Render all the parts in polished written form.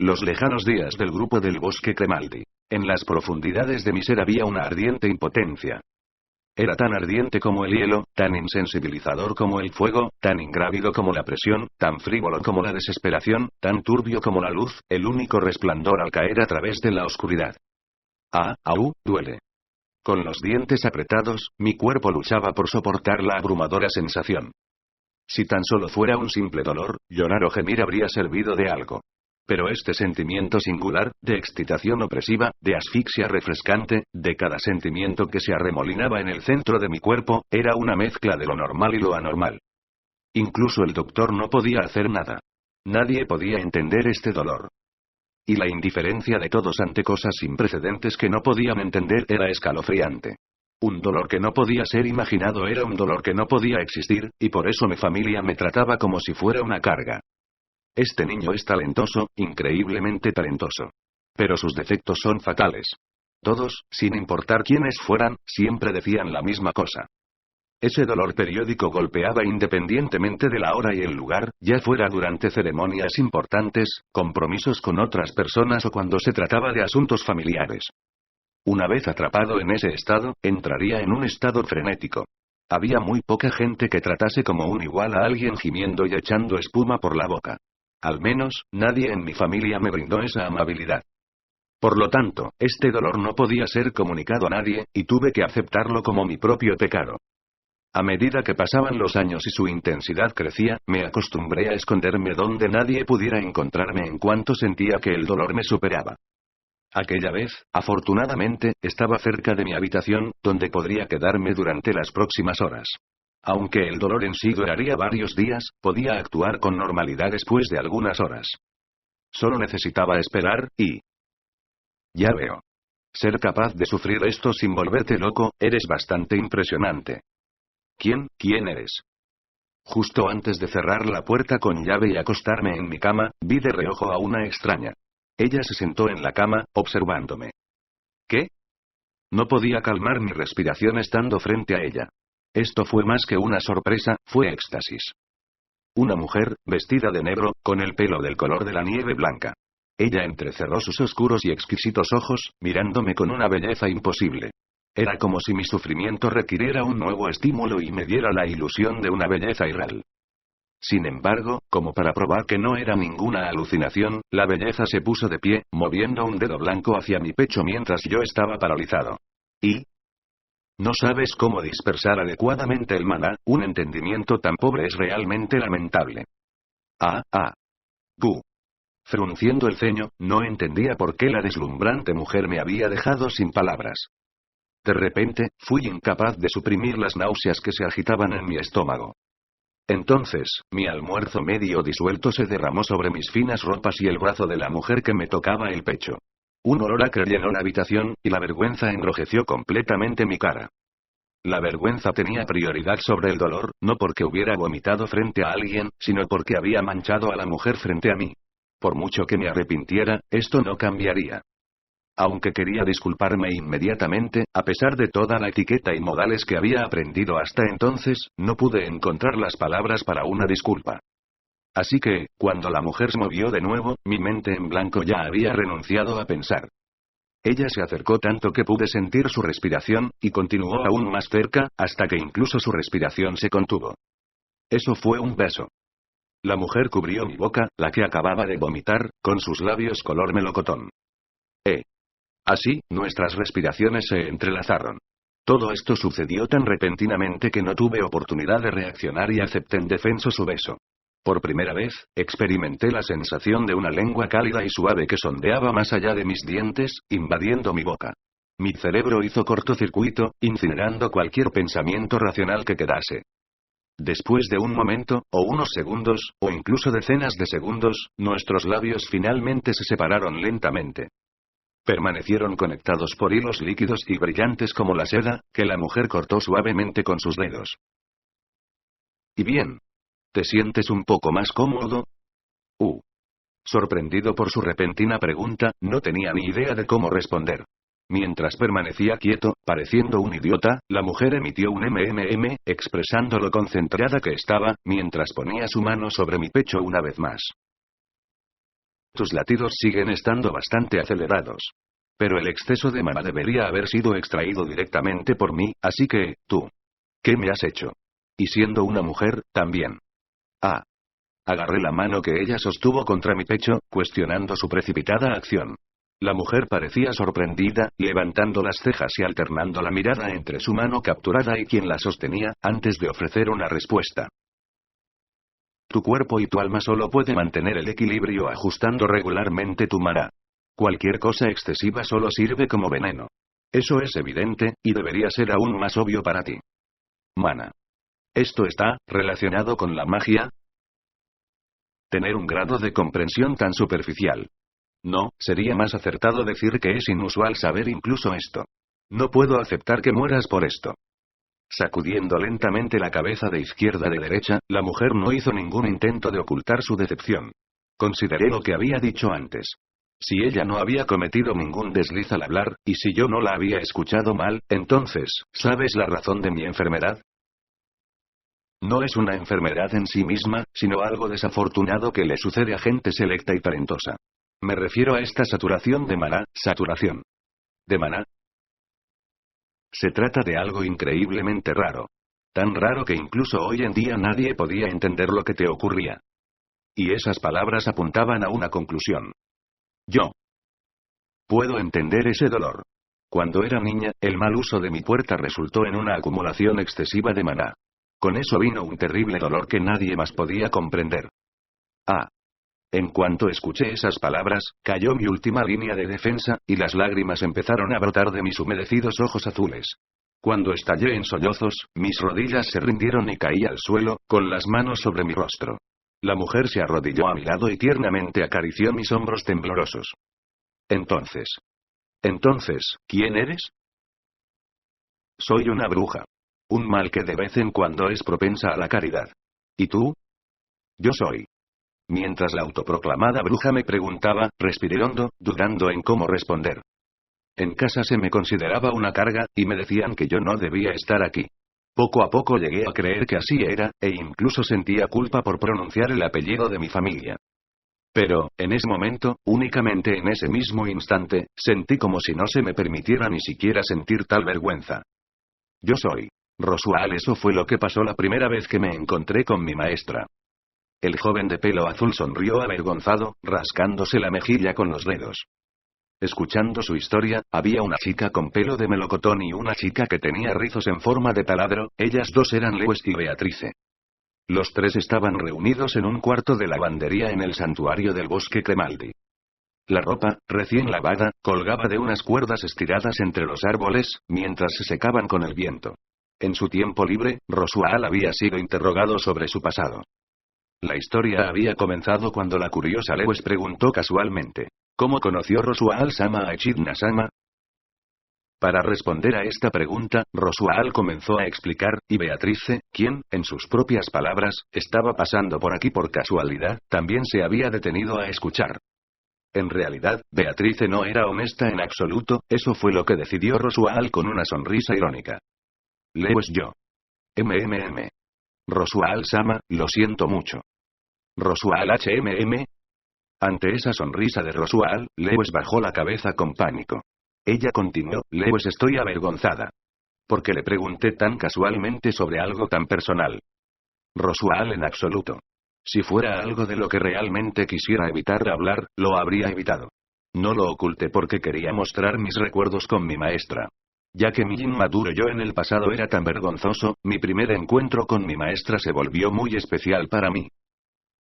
Los lejanos días del grupo del bosque Cremaldi. En las profundidades de mi ser había una ardiente impotencia. Era tan ardiente como el hielo, tan insensibilizador como el fuego, tan ingrávido como la presión, tan frívolo como la desesperación, tan turbio como la luz, el único resplandor al caer a través de la oscuridad. Duele. Con los dientes apretados, mi cuerpo luchaba por soportar la abrumadora sensación. Si tan solo fuera un simple dolor, llorar o gemir habría servido de algo. Pero este sentimiento singular, de excitación opresiva, de asfixia refrescante, de cada sentimiento que se arremolinaba en el centro de mi cuerpo, era una mezcla de lo normal y lo anormal. Incluso el doctor no podía hacer nada. Nadie podía entender este dolor. Y la indiferencia de todos ante cosas sin precedentes que no podían entender era escalofriante. Un dolor que no podía ser imaginado era un dolor que no podía existir, y por eso mi familia me trataba como si fuera una carga. Este niño es talentoso, increíblemente talentoso. Pero sus defectos son fatales. Todos, sin importar quiénes fueran, siempre decían la misma cosa. Ese dolor periódico golpeaba independientemente de la hora y el lugar, ya fuera durante ceremonias importantes, compromisos con otras personas o cuando se trataba de asuntos familiares. Una vez atrapado en ese estado, entraría en un estado frenético. Había muy poca gente que tratase como un igual a alguien gimiendo y echando espuma por la boca. Al menos, nadie en mi familia me brindó esa amabilidad. Por lo tanto, este dolor no podía ser comunicado a nadie, y tuve que aceptarlo como mi propio pecado. A medida que pasaban los años y su intensidad crecía, me acostumbré a esconderme donde nadie pudiera encontrarme en cuanto sentía que el dolor me superaba. Aquella vez, afortunadamente, estaba cerca de mi habitación, donde podría quedarme durante las próximas horas. Aunque el dolor en sí duraría varios días, podía actuar con normalidad después de algunas horas. Solo necesitaba esperar, y... Ya veo. Ser capaz de sufrir esto sin volverte loco, eres bastante impresionante. ¿Quién eres? Justo antes de cerrar la puerta con llave y acostarme en mi cama, vi de reojo a una extraña. Ella se sentó en la cama, observándome. ¿Qué? No podía calmar mi respiración estando frente a ella. Esto fue más que una sorpresa, fue éxtasis. Una mujer, vestida de negro, con el pelo del color de la nieve blanca. Ella entrecerró sus oscuros y exquisitos ojos, mirándome con una belleza imposible. Era como si mi sufrimiento requiriera un nuevo estímulo y me diera la ilusión de una belleza irreal. Sin embargo, como para probar que no era ninguna alucinación, la belleza se puso de pie, moviendo un dedo blanco hacia mi pecho mientras yo estaba paralizado. ¿Y? No sabes cómo dispersar adecuadamente el maná, un entendimiento tan pobre es realmente lamentable. Frunciendo el ceño, no entendía por qué la deslumbrante mujer me había dejado sin palabras. De repente, fui incapaz de suprimir las náuseas que se agitaban en mi estómago. Entonces, mi almuerzo medio disuelto se derramó sobre mis finas ropas y el brazo de la mujer que me tocaba el pecho. Un olor acre llenó la habitación, y la vergüenza enrojeció completamente mi cara. La vergüenza tenía prioridad sobre el dolor, no porque hubiera vomitado frente a alguien, sino porque había manchado a la mujer frente a mí. Por mucho que me arrepintiera, esto no cambiaría. Aunque quería disculparme inmediatamente, a pesar de toda la etiqueta y modales que había aprendido hasta entonces, no pude encontrar las palabras para una disculpa. Así que, cuando la mujer se movió de nuevo, mi mente en blanco ya había renunciado a pensar. Ella se acercó tanto que pude sentir su respiración, y continuó aún más cerca, hasta que incluso su respiración se contuvo. Eso fue un beso. La mujer cubrió mi boca, la que acababa de vomitar, con sus labios color melocotón. Así, nuestras respiraciones se entrelazaron. Todo esto sucedió tan repentinamente que no tuve oportunidad de reaccionar y acepté indefenso su beso. Por primera vez, experimenté la sensación de una lengua cálida y suave que sondeaba más allá de mis dientes, invadiendo mi boca. Mi cerebro hizo cortocircuito, incinerando cualquier pensamiento racional que quedase. Después de un momento, o unos segundos, o incluso decenas de segundos, nuestros labios finalmente se separaron lentamente. Permanecieron conectados por hilos líquidos y brillantes como la seda, que la mujer cortó suavemente con sus dedos. ¿Y bien? ¿Te sientes un poco más cómodo? Sorprendido por su repentina pregunta, no tenía ni idea de cómo responder. Mientras permanecía quieto, pareciendo un idiota, la mujer emitió un expresando lo concentrada que estaba, mientras ponía su mano sobre mi pecho una vez más. Tus latidos siguen estando bastante acelerados. Pero el exceso de maná debería haber sido extraído directamente por mí, así que, tú. ¿Qué me has hecho? Y siendo una mujer, también. Ah. Agarré la mano que ella sostuvo contra mi pecho, cuestionando su precipitada acción. La mujer parecía sorprendida, levantando las cejas y alternando la mirada entre su mano capturada y quien la sostenía, antes de ofrecer una respuesta. Tu cuerpo y tu alma solo pueden mantener el equilibrio ajustando regularmente tu maná. Cualquier cosa excesiva solo sirve como veneno. Eso es evidente, y debería ser aún más obvio para ti. Mana. ¿Esto está relacionado con la magia? Tener un grado de comprensión tan superficial. No, sería más acertado decir que es inusual saber incluso esto. No puedo aceptar que mueras por esto. Sacudiendo lentamente la cabeza de izquierda a derecha, la mujer no hizo ningún intento de ocultar su decepción. Consideré lo que había dicho antes. Si ella no había cometido ningún desliz al hablar, y si yo no la había escuchado mal, entonces, ¿sabes la razón de mi enfermedad? No es una enfermedad en sí misma, sino algo desafortunado que le sucede a gente selecta y talentosa. Me refiero a esta saturación de maná, saturación. ¿De maná? Se trata de algo increíblemente raro. Tan raro que incluso hoy en día nadie podía entender lo que te ocurría. Y esas palabras apuntaban a una conclusión. Yo puedo entender ese dolor. Cuando era niña, el mal uso de mi puerta resultó en una acumulación excesiva de maná. Con eso vino un terrible dolor que nadie más podía comprender. Ah. En cuanto escuché esas palabras, cayó mi última línea de defensa, y las lágrimas empezaron a brotar de mis humedecidos ojos azules. Cuando estallé en sollozos, mis rodillas se rindieron y caí al suelo, con las manos sobre mi rostro. La mujer se arrodilló a mi lado y tiernamente acarició mis hombros temblorosos. Entonces, ¿quién eres? Soy una bruja. Un mal que de vez en cuando es propensa a la caridad. ¿Y tú? Yo soy. Mientras la autoproclamada bruja me preguntaba, respiré hondo, dudando en cómo responder. En casa se me consideraba una carga, y me decían que yo no debía estar aquí. Poco a poco llegué a creer que así era, e incluso sentía culpa por pronunciar el apellido de mi familia. Pero, en ese momento, únicamente en ese mismo instante, sentí como si no se me permitiera ni siquiera sentir tal vergüenza. Yo soy Rosual. Eso fue lo que pasó la primera vez que me encontré con mi maestra. El joven de pelo azul sonrió avergonzado, rascándose la mejilla con los dedos. Escuchando su historia, había una chica con pelo de melocotón y una chica que tenía rizos en forma de taladro, ellas dos eran Lewis y Beatrice. Los tres estaban reunidos en un cuarto de lavandería en el santuario del bosque Cremaldi. La ropa, recién lavada, colgaba de unas cuerdas estiradas entre los árboles, mientras se secaban con el viento. En su tiempo libre, Rosual había sido interrogado sobre su pasado. La historia había comenzado cuando la curiosa Lewis preguntó casualmente: ¿cómo conoció Rosual-sama a Echidna-sama? Para responder a esta pregunta, Rosual comenzó a explicar, y Beatrice, quien, en sus propias palabras, estaba pasando por aquí por casualidad, también se había detenido a escuchar. En realidad, Beatrice no era honesta en absoluto, eso fue lo que decidió Rosual con una sonrisa irónica. Lewis yo. Rosual-sama, lo siento mucho. Rosual HMM. Ante esa sonrisa de Rosual, Lewis bajó la cabeza con pánico. Ella continuó: Lewis, estoy avergonzada. Porque le pregunté tan casualmente sobre algo tan personal. Rosual, en absoluto. Si fuera algo de lo que realmente quisiera evitar hablar, lo habría evitado. No lo oculté porque quería mostrar mis recuerdos con mi maestra. Ya que mi inmaduro yo en el pasado era tan vergonzoso, mi primer encuentro con mi maestra se volvió muy especial para mí.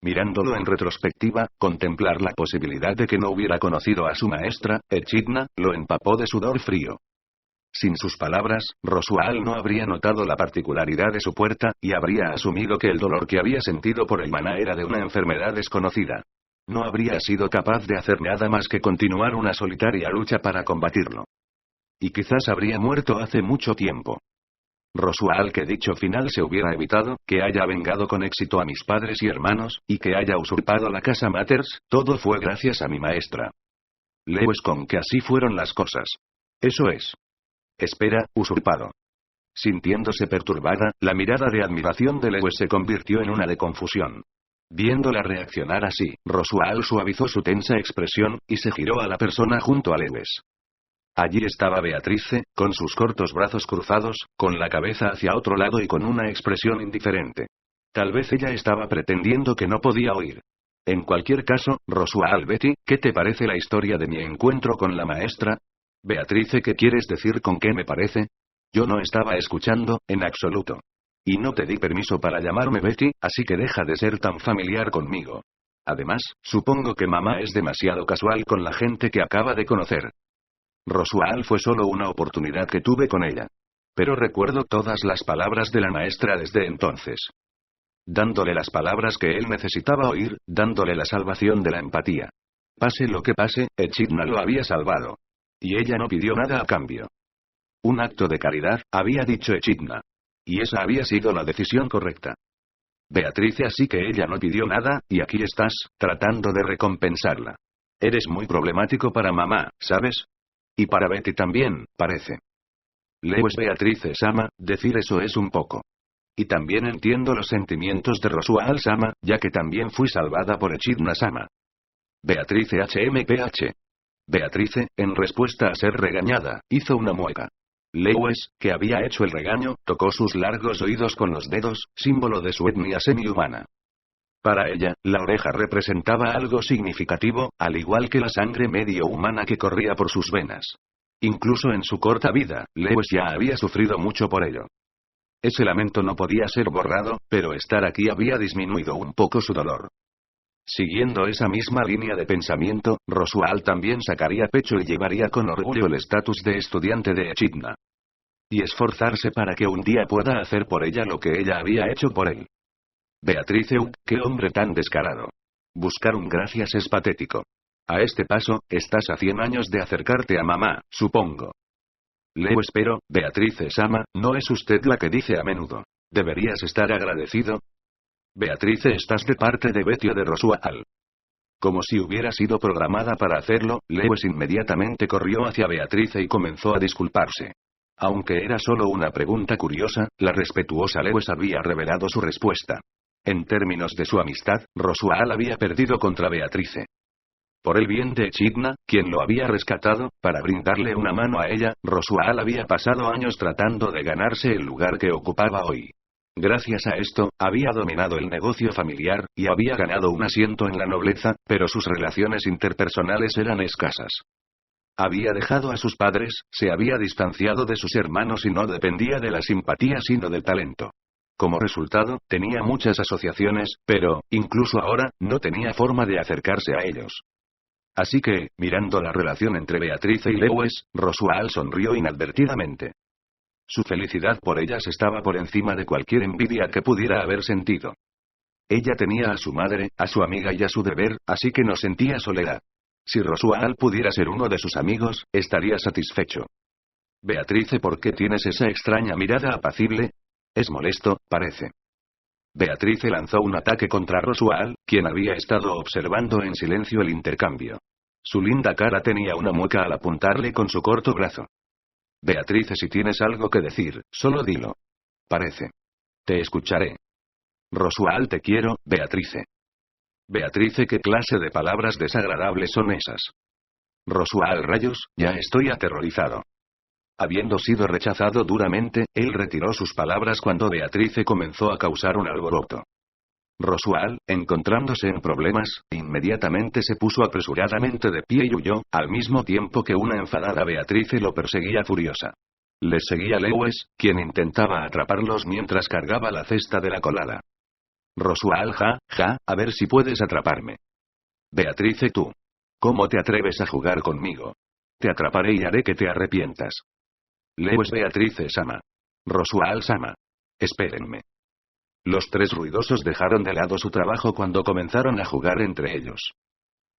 Mirándolo en retrospectiva, contemplar la posibilidad de que no hubiera conocido a su maestra, Echidna, lo empapó de sudor frío. Sin sus palabras, Rosual no habría notado la particularidad de su puerta, y habría asumido que el dolor que había sentido por el maná era de una enfermedad desconocida. No habría sido capaz de hacer nada más que continuar una solitaria lucha para combatirlo. Y quizás habría muerto hace mucho tiempo. Rosual, que dicho final se hubiera evitado, que haya vengado con éxito a mis padres y hermanos, y que haya usurpado la casa Matters, todo fue gracias a mi maestra. Lewis, con que así fueron las cosas. Eso es. Espera, usurpado. Sintiéndose perturbada, la mirada de admiración de Lewis se convirtió en una de confusión. Viéndola reaccionar así, Rosual suavizó su tensa expresión, y se giró a la persona junto a Lewis. Allí estaba Beatrice, con sus cortos brazos cruzados, con la cabeza hacia otro lado y con una expresión indiferente. Tal vez ella estaba pretendiendo que no podía oír. En cualquier caso, Rosual Betty, ¿qué te parece la historia de mi encuentro con la maestra? Beatrice, ¿qué quieres decir con qué me parece? Yo no estaba escuchando, en absoluto. Y no te di permiso para llamarme Betty, así que deja de ser tan familiar conmigo. Además, supongo que mamá es demasiado casual con la gente que acaba de conocer. Rosual fue solo una oportunidad que tuve con ella. Pero recuerdo todas las palabras de la maestra desde entonces. Dándole las palabras que él necesitaba oír, dándole la salvación de la empatía. Pase lo que pase, Echidna lo había salvado. Y ella no pidió nada a cambio. Un acto de caridad, había dicho Echidna. Y esa había sido la decisión correcta. Beatrice, así que ella no pidió nada, y aquí estás, tratando de recompensarla. Eres muy problemático para mamá, ¿sabes? Y para Betty también, parece. Lewis, Beatrice-sama, decir eso es un poco. Y también entiendo los sentimientos de Rosual-sama, ya que también fui salvada por Echidna-sama. Beatrice HMPH. Beatrice, en respuesta a ser regañada, hizo una mueca. Lewis, que había hecho el regaño, tocó sus largos oídos con los dedos, símbolo de su etnia semi-humana. Para ella, la oreja representaba algo significativo, al igual que la sangre medio humana que corría por sus venas. Incluso en su corta vida, Lewis ya había sufrido mucho por ello. Ese lamento no podía ser borrado, pero estar aquí había disminuido un poco su dolor. Siguiendo esa misma línea de pensamiento, Rosual también sacaría pecho y llevaría con orgullo el estatus de estudiante de Echidna. Y esforzarse para que un día pueda hacer por ella lo que ella había hecho por él. Beatrice, qué hombre tan descarado. Buscar un gracias es patético. A este paso, estás a 100 años de acercarte a mamá, supongo. Leo, espero, Beatrice-sama, no es usted la que dice a menudo. ¿Deberías estar agradecido? Beatrice, estás de parte de Betty o de Rosual. Como si hubiera sido programada para hacerlo, Lewis inmediatamente corrió hacia Beatrice y comenzó a disculparse. Aunque era solo una pregunta curiosa, la respetuosa Lewis había revelado su respuesta. En términos de su amistad, Rosual había perdido contra Beatrice. Por el bien de Echidna, quien lo había rescatado, para brindarle una mano a ella, Rosual había pasado años tratando de ganarse el lugar que ocupaba hoy. Gracias a esto, había dominado el negocio familiar, y había ganado un asiento en la nobleza, pero sus relaciones interpersonales eran escasas. Había dejado a sus padres, se había distanciado de sus hermanos y no dependía de la simpatía sino del talento. Como resultado, tenía muchas asociaciones, pero, incluso ahora, no tenía forma de acercarse a ellos. Así que, mirando la relación entre Beatrice y Lewis, Rosual sonrió inadvertidamente. Su felicidad por ellas estaba por encima de cualquier envidia que pudiera haber sentido. Ella tenía a su madre, a su amiga y a su deber, así que no sentía soledad. Si Rosual pudiera ser uno de sus amigos, estaría satisfecho. Beatrice, ¿por qué tienes esa extraña mirada apacible? Es molesto, parece. Beatrice lanzó un ataque contra Rosual, quien había estado observando en silencio el intercambio. Su linda cara tenía una mueca al apuntarle con su corto brazo. Beatrice, si tienes algo que decir, solo dilo. Parece. Te escucharé. Rosual, te quiero, Beatrice. Beatrice, ¿qué clase de palabras desagradables son esas? Rosual, rayos, ya estoy aterrorizado. Habiendo sido rechazado duramente, él retiró sus palabras cuando Beatrice comenzó a causar un alboroto. Rosual, encontrándose en problemas, inmediatamente se puso apresuradamente de pie y huyó, al mismo tiempo que una enfadada Beatrice lo perseguía furiosa. Le seguía Lewis, quien intentaba atraparlos mientras cargaba la cesta de la colada. Rosual, a ver si puedes atraparme. Beatrice, tú. ¿Cómo te atreves a jugar conmigo? Te atraparé y haré que te arrepientas. Lewis, Beatrice-sama. Rosual-sama. Espérenme. Los tres ruidosos dejaron de lado su trabajo cuando comenzaron a jugar entre ellos.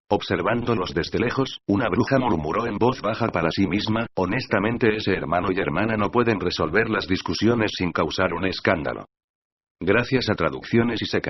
Observándolos desde lejos, una bruja murmuró en voz baja para sí misma, honestamente ese hermano y hermana no pueden resolver las discusiones sin causar un escándalo. Gracias a Traducciones y Secas.